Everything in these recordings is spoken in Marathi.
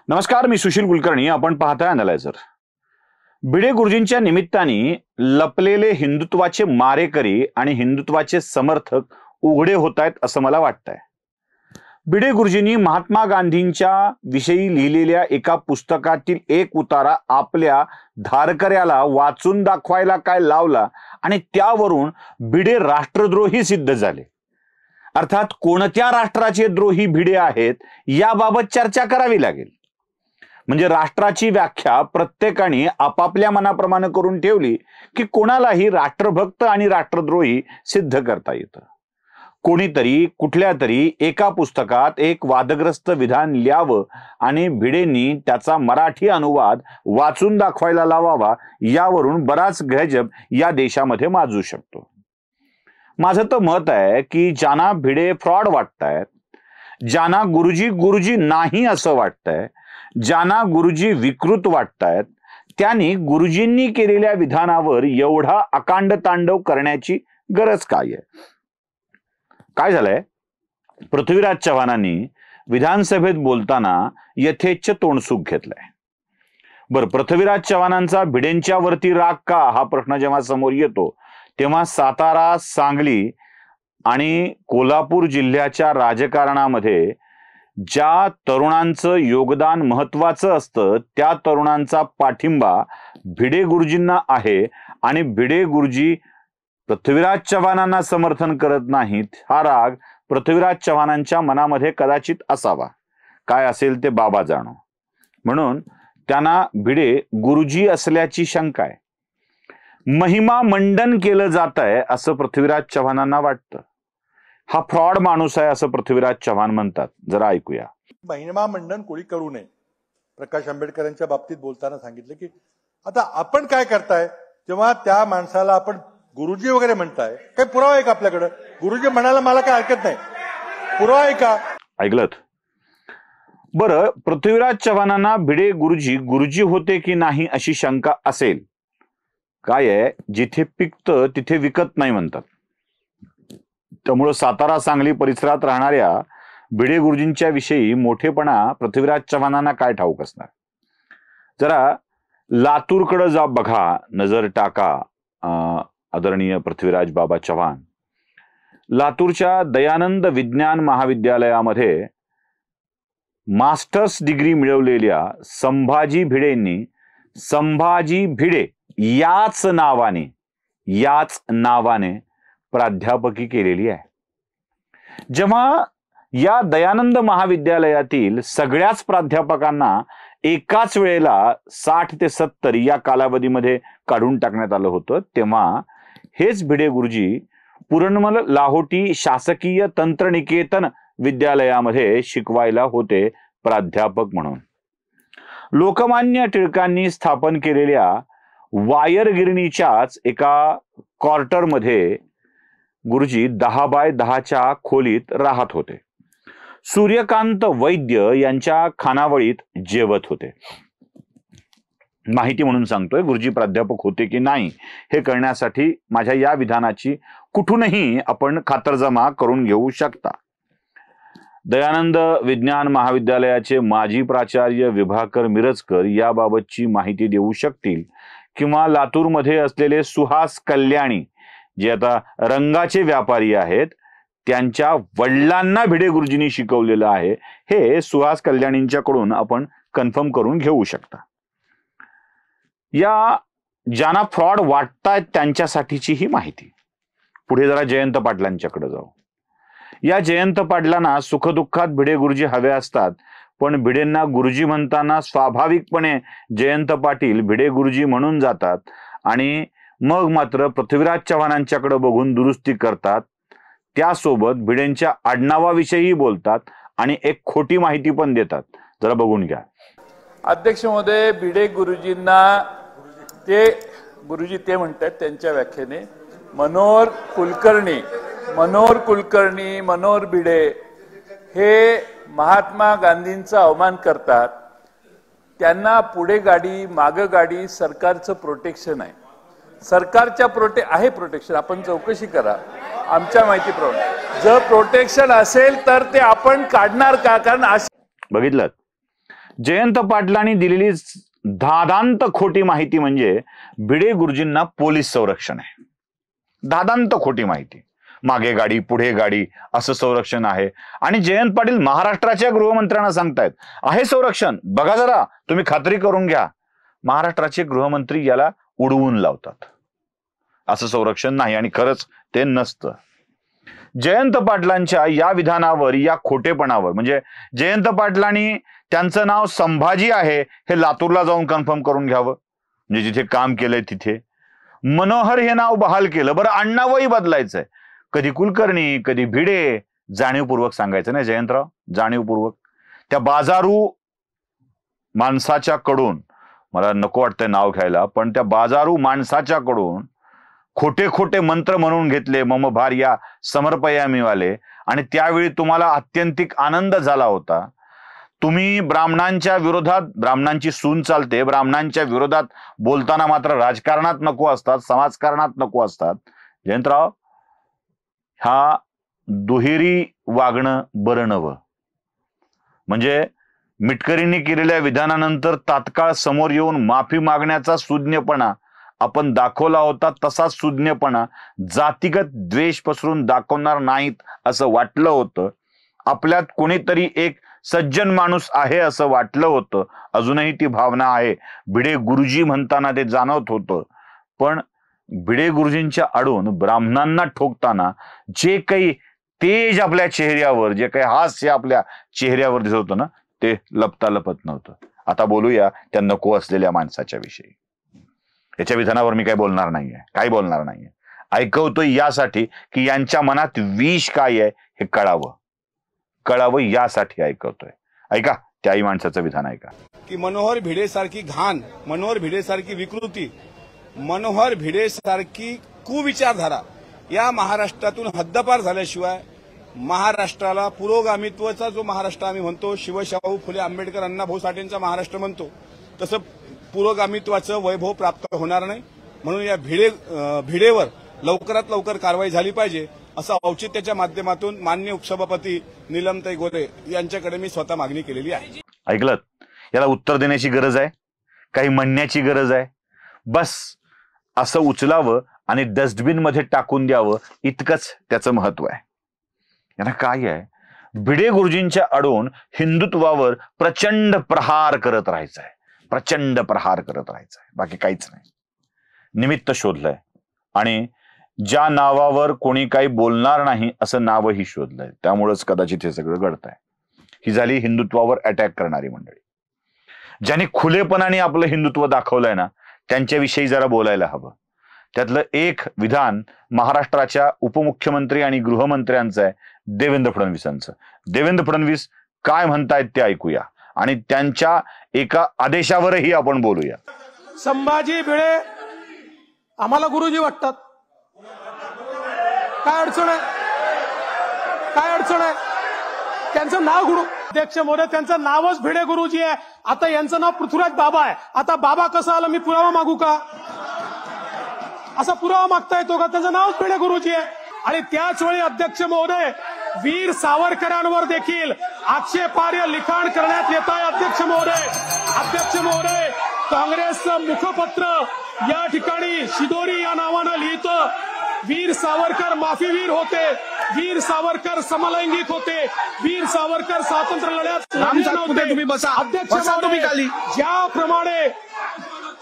नमस्कार, मी सुशील कुलकर्णी. आपण पाहताय अॅनालायझर. भिडे गुरुजींच्या निमित्ताने लपलेले हिंदुत्वाचे मारेकरी आणि हिंदुत्वाचे समर्थक उघडे होत आहेत असं मला वाटतंय. भिडे गुरुजींनी महात्मा गांधींच्या विषयी लिहिलेल्या एका पुस्तकातील एक उतारा आपल्या धारकऱ्याला वाचून दाखवायला काय लावला आणि त्यावरून भिडे राष्ट्रद्रोही सिद्ध झाले. अर्थात कोणत्या राष्ट्राचे द्रोही भिडे आहेत याबाबत चर्चा करावी लागेल. म्हणजे राष्ट्राची व्याख्या प्रत्येकाने आपापल्या मनाप्रमाणे करून ठेवली की कोणालाही राष्ट्रभक्त आणि राष्ट्रद्रोही सिद्ध करता येतं. कोणीतरी कुठल्या तरी एका पुस्तकात एक वादग्रस्त विधान लिहावं आणि भिडेंनी त्याचा मराठी अनुवाद वाचून दाखवायला लावावा, यावरून बराच गैजब या देशामध्ये माजू शकतो. माझं तर मत आहे की ज्यांना भिडे फ्रॉड वाटतायत, ज्यांना गुरुजी गुरुजी नाही असं वाटतंय, ज्यांना गुरुजी विकृत वाटतायत, त्यांनी गुरुजींनी केलेल्या विधानावर एवढा अकांड तांडव करण्याची गरज काय आहे? काय झालंय, पृथ्वीराज चव्हाणांनी विधानसभेत बोलताना यथेच्छ तोंडसुख घेतलंय. बरं, पृथ्वीराज चव्हाणांचा भिडेंच्या वरती राग का हा प्रश्न जेव्हा समोर येतो तेव्हा सातारा, सांगली आणि कोल्हापूर जिल्ह्याच्या राजकारणामध्ये ज्या तरुणांचं योगदान महत्वाचं असतं त्या तरुणांचा पाठिंबा भिडे गुरुजींना आहे आणि भिडे गुरुजी पृथ्वीराज चव्हाणांना समर्थन करत नाहीत, हा राग पृथ्वीराज चव्हाणांच्या मनामध्ये कदाचित असावा. काय असेल ते बाबा जाणो. म्हणून त्यांना भिडे गुरुजी असल्याची शंका आहे. महिमा मंडन केलं जात आहे असं पृथ्वीराज चव्हाणांना वाटतं. हा फ्रॉड माणूस आहे असं पृथ्वीराज चव्हाण म्हणतात. जरा ऐकूया. महिमा मंडन कोणी करू नये. प्रकाश आंबेडकरांच्या बाबतीत बोलताना सांगितलं की आता आपण काय करताय, जेव्हा त्या माणसाला आपण गुरुजी वगैरे म्हणताय, काही पुरावा आहे का आपल्याकडे? गुरुजी म्हणायला मला काय हरकत नाही, पुरावा आहे का? ऐकलत? बरं, पृथ्वीराज चव्हाणांना भिडे गुरुजी गुरुजी होते की नाही अशी शंका असेल. काय आहे, जिथे पिकतं तिथे विकत नाही म्हणतात. त्यामुळं सातारा, सांगली परिसरात राहणाऱ्या भिडे गुरुजींच्या विषयी मोठेपणा पृथ्वीराज चव्हाणांना काय ठाऊक असणार. जरा लातूरकडे जा बघा, नजर टाका आदरणीय पृथ्वीराज बाबा चव्हाण. लातूरच्या दयानंद विज्ञान महाविद्यालयामध्ये मास्टर्स डिग्री मिळवलेल्या संभाजी भिडेंनी संभाजी भिडे याच नावाने प्राध्यापकी केलेली आहे. जेव्हा या दयानंद महाविद्यालयातील सगळ्याच प्राध्यापकांना एकाच वेळेला 60 ते 70 या कालावधीमध्ये काढून टाकण्यात आलं होतं, तेव्हा हेच भिडे गुरुजी पुरणमल लाहोटी शासकीय तंत्रनिकेतन विद्यालयामध्ये शिकवायला होते प्राध्यापक म्हणून. लोकमान्य टिळकांनी स्थापन केलेल्या वायर गिरणीच्याच एका क्वार्टरमध्ये गुरुजी 10 बाय 10च्या खोलीत राहत होते. सूर्यकांत वैद्य यांच्या खानावळीत जेवत होते. माहिती म्हणून सांगतोय, गुरुजी प्राध्यापक होते की नाही हे कळण्यासाठी माझ्या या विधानाची कुठूनही आपण खातरजमा करून घेऊ शकता. दयानंद विज्ञान महाविद्यालयाचे माजी प्राचार्य विभाकर मिरजकर याबाबतची माहिती देऊ शकतील, किंवा लातूरमध्ये असलेले सुहास कल्याणी जे आता रंगाचे व्यापारी आहेत, त्यांच्या वडिलांना भिडे गुरुजींनी शिकवलेलं आहे हे सुहास कल्याणींच्याकडून आपण कन्फर्म करून घेऊ शकता. या ज्यांना फ्रॉड वाटतायत त्यांच्यासाठीची ही माहिती. पुढे जरा जयंत पाटलांच्याकडे जाऊ. या जयंत पाटलांना सुखदुःखात भिडे गुरुजी हवे असतात, पण भिडेंना गुरुजी म्हणताना स्वाभाविकपणे जयंत पाटील भिडे गुरुजी म्हणून जातात आणि मग मात्र पृथ्वीराज चव्हाणांच्याकडे बघून दुरुस्ती करतात. त्यासोबत भिडेंच्या आडनावाविषयी बोलतात आणि एक खोटी माहिती पण देतात. जरा बघून घ्या. अध्यक्ष महोदय, भिडे गुरुजींना गुरुजी ते म्हणतात त्यांच्या व्याख्येने मनोहर कुलकर्णी, मनोहर भिडे हे महात्मा गांधींचा अवमान करतात. त्यांना पुढे गाडी मागे गाडी सरकारचं प्रोटेक्शन आहे. सरकारच्या प्रोटेक्शन आपण चौकशी करा. आमच्या माहितीप्रमाणे जर प्रोटेक्शन असेल तर ते आपण काढणार का? कारण बघितलं, जयंत पाटलांनी दिलेली धादांत खोटी माहिती म्हणजे भिडे गुरुजींना पोलीस संरक्षण आहे. धादांत खोटी माहिती. मागे गाडी पुढे गाडी असं संरक्षण आहे. आणि जयंत पाटील महाराष्ट्राच्या गृहमंत्र्यांना सांगतायत आहे संरक्षण, बघा जरा तुम्ही खात्री करून घ्या. महाराष्ट्राचे गृहमंत्री याला उडवून लावतात. असं संरक्षण नाही आणि खरंच ते नसतं. जयंत पाटलांच्या या विधानावर, या खोटेपणावर, म्हणजे जयंत पाटलांनी त्यांचं नाव संभाजी आहे हे लातूरला जाऊन कन्फर्म करून घ्यावं, म्हणजे जिथे काम केलंय तिथे. मनोहर हे नाव बहाल केलं, बरं आडनावही बदलायचंय. कधी कुलकर्णी कधी भिडे, जाणीवपूर्वक सांगायचं नाही जयंतराव, जाणीवपूर्वक. त्या बाजारू माणसाच्या कडून, मला नको वाटतंय नाव घ्यायला, पण त्या बाजारू माणसाच्या कडून खोटे खोटे मंत्र म्हणून घेतले मम भार्या समर्पयामीवाले. आणि त्यावेळी तुम्हाला अत्यंतिक आनंद झाला होता. तुम्ही ब्राह्मणांच्या विरोधात, ब्राह्मणांची सून चालते, ब्राह्मणांच्या विरोधात बोलताना मात्र राजकारणात नको असतात, समाजकारणात नको असतात. जयंतराव, हा दुहेरी वागणं बरं नवं. म्हणजे मिटकरींनी केलेल्या विधानानंतर तात्काळ समोर येऊन माफी मागण्याचा सुज्ञपणा आपण दाखवला होता, तसाच सुज्ञपणा जातीगत द्वेष पसरून दाखवणार नाहीत असं वाटलं होतं. आपल्यात कोणीतरी एक सज्जन माणूस आहे असं वाटलं होतं. अजूनही ती भावना आहे. भिडे गुरुजी म्हणताना ते जाणवत होतं. पण भिडे गुरुजींच्या आडून ब्राह्मणांना ठोकताना जे काही तेज आपल्या चेहऱ्यावर, जे काही हास्य आपल्या चेहऱ्यावर दिसत होतं ना, ते लपता लपत नव्हतं. आता बोलूया त्या नको असलेल्या माणसाच्या विषयी. याच्या विधानावर मी काही बोलणार नाहीये, काही बोलणार नाहीये. ऐकवतोय यासाठी की यांच्या मनात विष काय आहे हे कळावं यासाठी ऐकवतोय. ऐका त्याही माणसाचं विधान ऐका. की मनोहर भिडे सारखी घाण, मनोहर भिडे सारखी विकृती, मनोहर भिडे सारखी कुविचारधारा या महाराष्ट्रातून हद्दपार झाल्याशिवाय महाराष्ट्राला पुरोगामित्वाचा जो महाराष्ट्र आम्ही म्हणतो, शिवशाहू फुले आंबेडकर अण्णाभाऊ साठेंचा महाराष्ट्र म्हणतो, तसं पुरोगामित्वाचं वैभव प्राप्त होणार नाही. म्हणून या भिडेवर लवकरात लवकर कारवाई झाली पाहिजे असं औचित्याच्या माध्यमातून माननीय उपसभापती नीलमताई गोरे यांच्याकडे मी स्वतः मागणी केलेली आहे. ऐकलं? याला उत्तर देण्याची गरज आहे, काही म्हणण्याची गरज आहे? बस असं उचलावं आणि डस्टबिन मध्ये टाकून द्यावं, इतकंच त्याचं महत्व आहे. यांना काय आहे, भिडे गुरुजींच्या आडून हिंदुत्वावर प्रचंड प्रहार करत राहायचंय, प्रचंड प्रहार करत राहायचंय, बाकी काहीच नाही. निमित्त शोधलंय आणि ज्या नावावर कोणी काही बोलणार नाही असं नावही शोधलंय. त्यामुळेच कदाचित हे सगळं घडतंय. ही झाली हिंदुत्वावर अटॅक करणारी मंडळी. ज्यांनी खुलेपणाने आपलं हिंदुत्व दाखवलंय ना, त्यांच्याविषयी जरा बोलायला हवं. त्यातलं एक विधान महाराष्ट्राच्या उपमुख्यमंत्री आणि गृहमंत्र्यांचं आहे, देवेंद्र फडणवीसांचं. देवेंद्र फडणवीस काय म्हणतायत ते ऐकूया आणि त्यांच्या एका आदेशावरही आपण बोलूया. संभाजी भिडे आम्हाला गुरुजी वाटतात. काय अडचण आहे? काय अडचण आहे? त्यांचं नाव गुरु अध्यक्ष महोदय, त्यांचं नावच भिडे गुरुजी आहे. आता यांचं नाव पृथ्वीराज बाबा आहे. आता बाबा कसं आलं, मी पुरावा मागू का? असा पुरावा मागता येतो का? त्याचं नावच भिडे गुरुजी आहे. आणि त्याच वेळी अध्यक्ष महोदय, वीर सावरकरांवर देखील आक्षेपार्ह लिखाण करण्यात येत आहे. अध्यक्ष महोदय, काँग्रेसचं मुखपत्र या ठिकाणी शिदोरी या नावानं लिहितं, वीर सावरकर माफीवीर होते, वीर सावरकर समलैंगिक होते, वीर सावरकर स्वातंत्र्य लढ्यात अध्यक्ष महोदय, ज्याप्रमाणे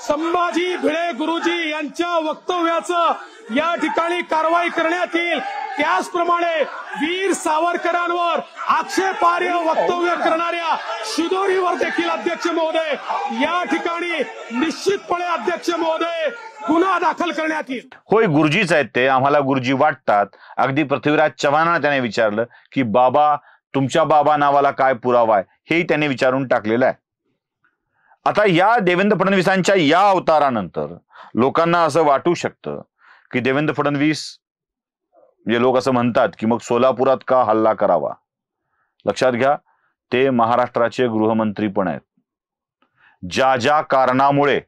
संभाजी भिडे गुरुजी यांच्या वक्तव्याचं या ठिकाणी कारवाई करण्यात येईल, त्याचप्रमाणे वीर सावरकरांवर आक्षेपार्ह वक्तव्य करणाऱ्या शिदोरीवर देखील अध्यक्ष महोदय या ठिकाणी निश्चितपणे अध्यक्ष महोदय गुन्हा दाखल करण्यात येईल. होय, गुरुजीच आहेत ते, आम्हाला गुरुजी वाटतात. अगदी पृथ्वीराज चव्हाणांना त्याने विचारलं की बाबा, तुमच्या बाबा नावाला काय पुरावा आहे, हेही त्याने विचारून टाकलेलं आहे. आता या देवेंद्र फडणवीसांच्या या अवतारानंतर लोकांना असं वाटू शकतं की देवेंद्र फडणवीस, जे लोक असं म्हणतात की मग सोलापुरात का हल्ला करावा. लक्षात घ्या, ते महाराष्ट्राचे गृहमंत्री पण आहेत. ज्या ज्या कारणामुळे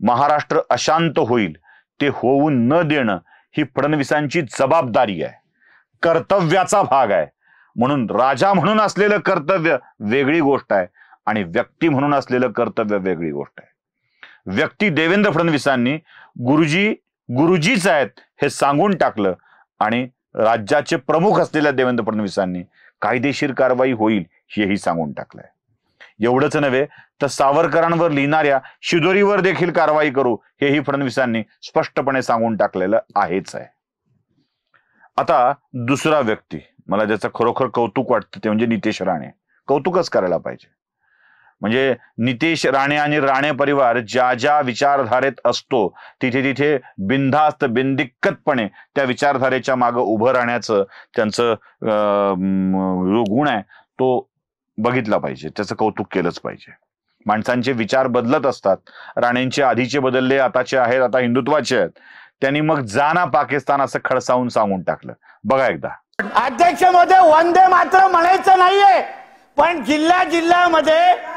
महाराष्ट्र अशांत होईल ते होऊ न देणं ही फडणवीसांची जबाबदारी आहे, कर्तव्याचा भाग आहे. म्हणून राजा म्हणून असलेलं कर्तव्य वेगळी गोष्ट आहे आणि व्यक्ती म्हणून असलेलं कर्तव्य वेगळी गोष्ट आहे. व्यक्ती देवेंद्र फडणवीसांनी गुरुजीच आहेत हे सांगून टाकलं आणि राज्याचे प्रमुख असलेल्या देवेंद्र फडणवीसांनी कायदेशीर कारवाई होईल हेही सांगून टाकलंय. एवढंच नव्हे तर सावरकरांवर लिहिणाऱ्या शिदोरीवर देखील कारवाई करू हेही फडणवीसांनी स्पष्टपणे सांगून टाकलेलं आहेच आहे. आता दुसरा व्यक्ती मला ज्याचं खरोखर कौतुक वाटतं ते म्हणजे नितेश राणे. कौतुकच करायला पाहिजे. म्हणजे नितेश राणे आणि राणे परिवार ज्या ज्या विचारधारेत असतो तिथे तिथे बिनधास्त बिनदिक्कतपणे त्या विचारधारेच्या मागे उभं राहण्याचं त्यांचं जो गुण आहे तो बघितला पाहिजे. त्याचं कौतुक केलंच पाहिजे. माणसांचे विचार बदलत असतात. राणेंचे आधीचे बदलले, आताचे आहेत, आता हिंदुत्वाचे आहेत. त्यांनी मग जाना पाकिस्तान असं खडसावून सांगून टाकलं. बघा एकदा. अध्यक्ष महोदय, वंदे मातरम म्हणायचं नाहीये, पण जिल्ह्यामध्ये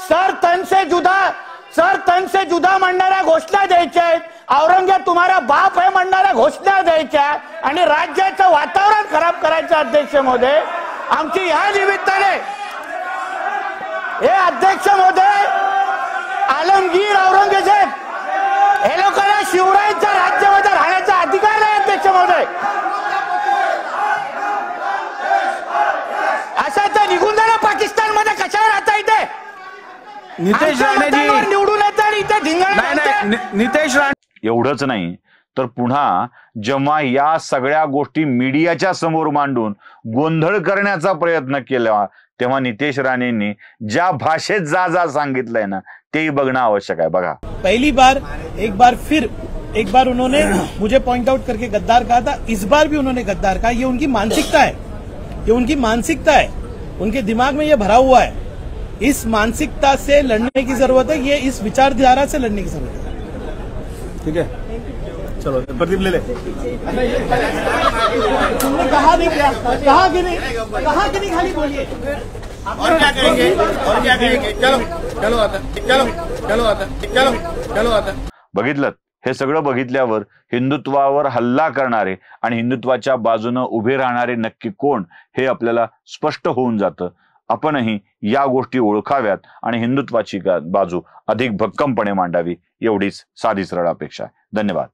सर तन से जुदा म्हणणाऱ्या घोषणा द्यायच्या आहेत. औरंगजेब तुम्हारा बाप आहे म्हणणाऱ्या घोषणा द्यायच्या आणि राज्याचं वातावरण खराब करायचं. अध्यक्ष महोदय, आमची ह्या निमित्ताने हे अध्यक्ष महोदय आलमगीर औरंगजेब हे लोकांना शिवरायांच्या राज्यामध्ये राहण्याचा अधिकार नाही. अध्यक्ष महोदय, असं तर निघून जाणं पाकिस्तानमध्ये कशाला राहता इथे. नितेश राणेजी निवडून येतं आणि इथे धिंगाणा. नितेश राणे एवढंच नाही तर पुन्हा जेव्हा या सगळ्या गोष्टी मीडियाच्या समोर मांडून गोंधळ करण्याचा प्रयत्न केला तेव्हा नितेश राणेंनी ज्या भाषेत जा सांगितलंय ना तेही बघणं आवश्यक आहे. बघा. पहली बार एक बार उन्होंने मुझे पॉइंट आउट करके गद्दार कहा था. इस बार भी उन्होंने गद्दार कहा. ये उनकी मानसिकता है. उनके दिमाग में ये भरा हुआ है. इस मानसिकता से लड़ने की जरूरत है. ये इस विचारधारा से लड़ने की जरूरत है. ठीक है, चलो प्रदीप ले ले. तुमने कहा नहीं क्या? कहा कि नहीं खाली बोलिए. और क्या करेंगे चलो आता. बघितलं. हे सगळं बघितल्यावर हिंदुत्वावर हल्ला करणारे आणि हिंदुत्वाच्या बाजूनं उभे राहणारे नक्की कोण हे आपल्याला स्पष्ट होऊन जातं. आपणही या गोष्टी ओळखाव्यात आणि हिंदुत्वाची बाजू अधिक भक्कमपणे मांडावी एवढीच साधी सरळ अपेक्षा आहे. धन्यवाद.